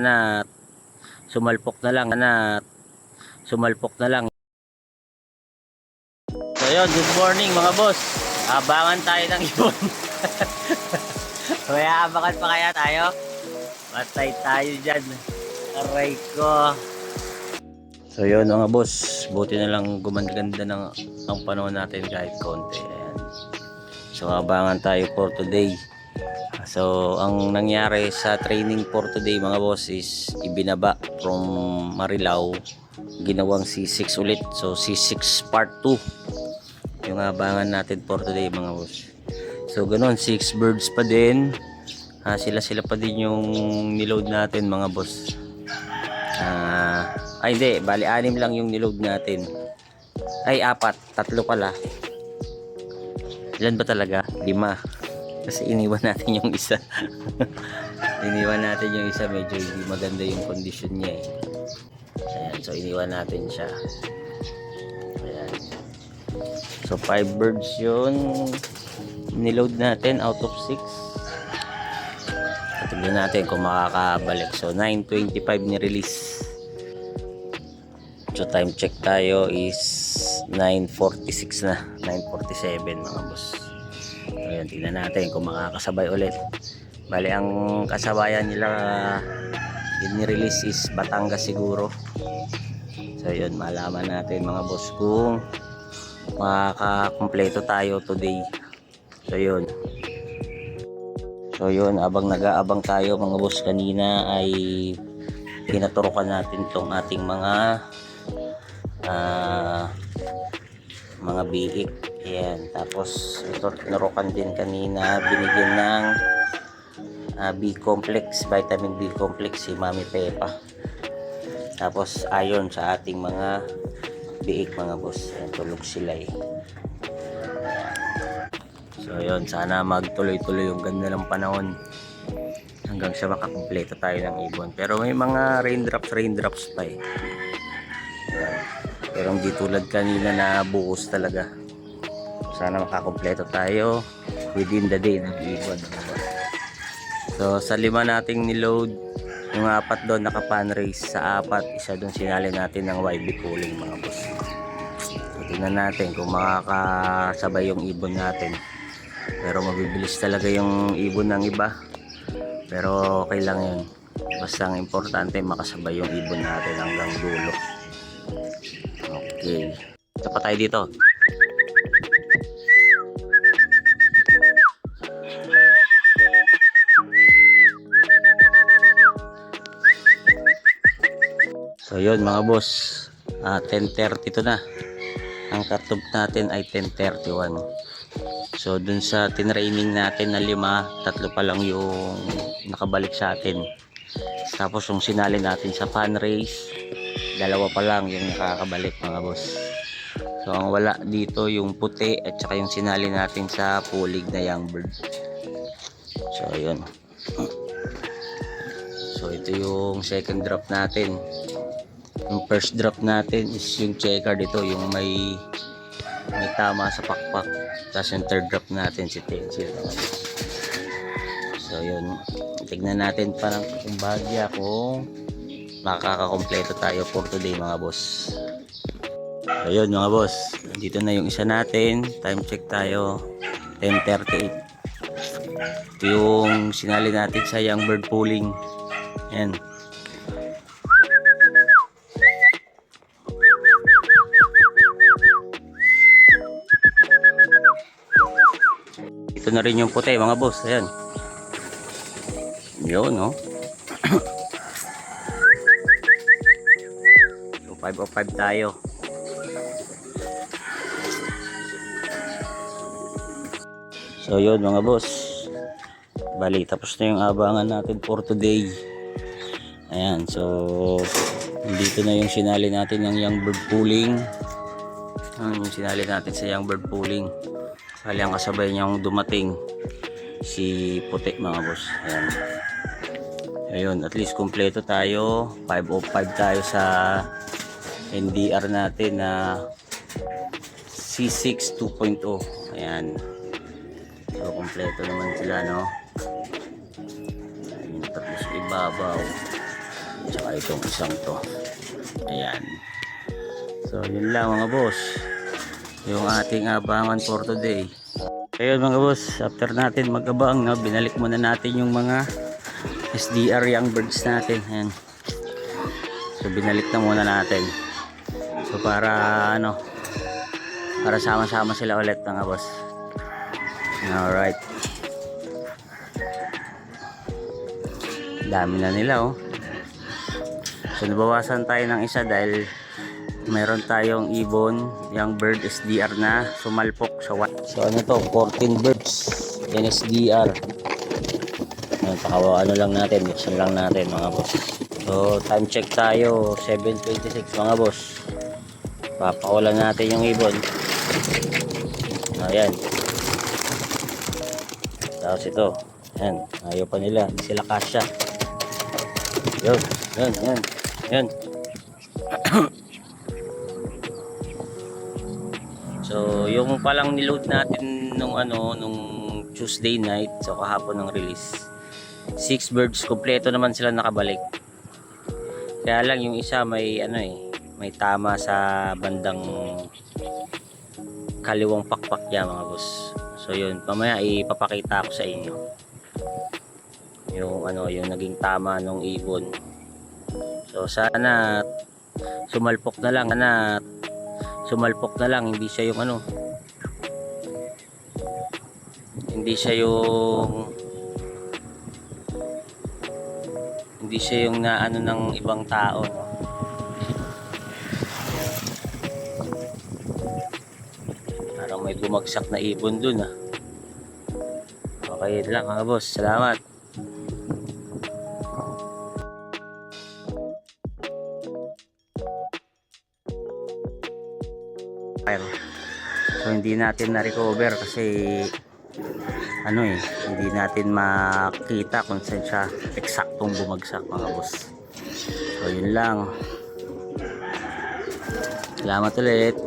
na sumalpok na lang So yun, good morning mga boss. Abangan tayo ng ibon. May abangan pa kaya tayo? Patay tayo dyan. Aray ko. So yun mga boss, buti na lang gumanda ng ang panahon natin kahit konti. Ayan. So abangan tayo for today. So ang nangyari sa training for today mga boss is ibinaba from Marilao, ginawang C6 ulit. So C6 part 2 yung abangan natin for today mga boss. So ganun, 6 birds pa din. Sila pa din yung niload natin mga boss. Ay hindi, bali 6 lang yung niload natin. Ay 4, 3 pala. Ilan ba talaga? 5. Kasi iniwan natin yung isa. Medyo hindi maganda yung condition niya eh. Ayan, so iniwan natin siya. Ayan. So 5 birds yun niload natin out of 6. Tignan natin kung makakabalik. So 9:25 ni-release. So time check tayo is 9:46 na. 9:47 mga boss. Ayan, tignan natin kung makakasabay ulit. Bali ang kasabayan nila yun ni-release is Batangas siguro. So yun, malaman natin mga boss kung makakakumpleto tayo today. So yun, abang nag-aabang tayo mga boss, kanina ay pinaturukan natin tong ating mga biik. Ayan, tapos ito tinurukan din kanina, binigyan ng B-complex, vitamin B-complex si Mami Pepa. Tapos ayon sa ating mga biik mga boss. Ayan, tulog sila eh. So yun, sana magtuloy-tuloy yung ganda ng panahon hanggang sa makakumpleto tayo ng ibon. Pero may mga raindrops pa eh. Ayan. Pero hindi tulad kanina na buhos talaga. Sana makakumpleto tayo within the day ng ibon. So sa 5 nating niload, yung 4 doon naka-pan race. Sa 4, isa doon sinali natin ng YB pooling mga boss. So tingnan natin kung makakasabay yung ibon natin. Pero mabibilis talaga yung ibon ng iba. Pero okay lang yun. Basta ang importante makasabay yung ibon natin hanggang dulo. Okay. Ito pa tayo dito. So yun mga boss, 10:30 to na. Ang cutoff natin ay 10:31. So dun sa tinraining natin na 5, 3 pa lang yung nakabalik sa atin. Tapos yung sinali natin sa fan race, 2 pa lang yung nakakabalik mga boss. So ang wala dito yung puti at saka yung sinali natin sa pulig na young bird. So ayun. So ito yung second drop natin. Yung first drop natin is yung checker dito, yung may tama sa pakpak. Tapos yung third drop natin si Tencil. So yun, tignan natin parang kung bahagya kung makakakompleto tayo for today mga boss. So yun mga boss, dito na yung isa natin. Time check tayo 10:38. Ito yung sinali natin sa young bird pooling. Ayan. Ito na rin yung puti mga boss. Ayan. Yun no. So 505 tayo. So yun mga boss, bali tapos na yung abangan natin for today. Ayan, so dito na yung sinali natin ng young bird pooling. Yung sinali natin sa young bird pooling. Bali ang kasabay niyang dumating si puti mga boss. Ayan. Ayun, at least kumpleto tayo. 505 tayo sa NDR natin na C6 2.0. Ayan. So kumpleto naman sila no. Ayun, tapos ibabaw. Tsaka itong isang to. Ayan. So yun lang mga boss, yung ating abangan for today. Ayun mga boss, after natin mag-abang, no, binalik muna natin yung mga SDR young birds natin. Ayan. So binalik na muna natin. So para ano, para sama-sama sila ulit mga boss. Alright. Dami na nila oh. So nabawasan tayo ng isa dahil meron tayong ibon, young bird SDR na sumalpok sa what. So ano to, 14 birds yan SDR. Ano lang natin, mixin lang natin mga boss. So time check tayo 7:26 mga boss. Papakulan natin yung ibon. Ayan. Tapos ito, ayan, ayaw pa nila, hindi sila kasya. Yun, yun, yun, yun. So yung palang niload natin nung Tuesday night, so kahapon ng release, 6 birds kompleto naman sila nakabalik. Kaya lang yung isa may may tama sa bandang kaliwang pakpak niya mga boss. So yun, mamaya ipapakita ko sa inyo yung yung naging tama nung ibon. So sana sumalpok na lang, hindi siya yung hindi siya yung na ng ibang tao, no? Parang may bumagsak na ibon dun ah. Okay lang mga boss, salamat. So hindi natin na-recover kasi hindi natin makita kung saan siya eksaktong bumagsak mga boss. So yun lang. Salamat ulit.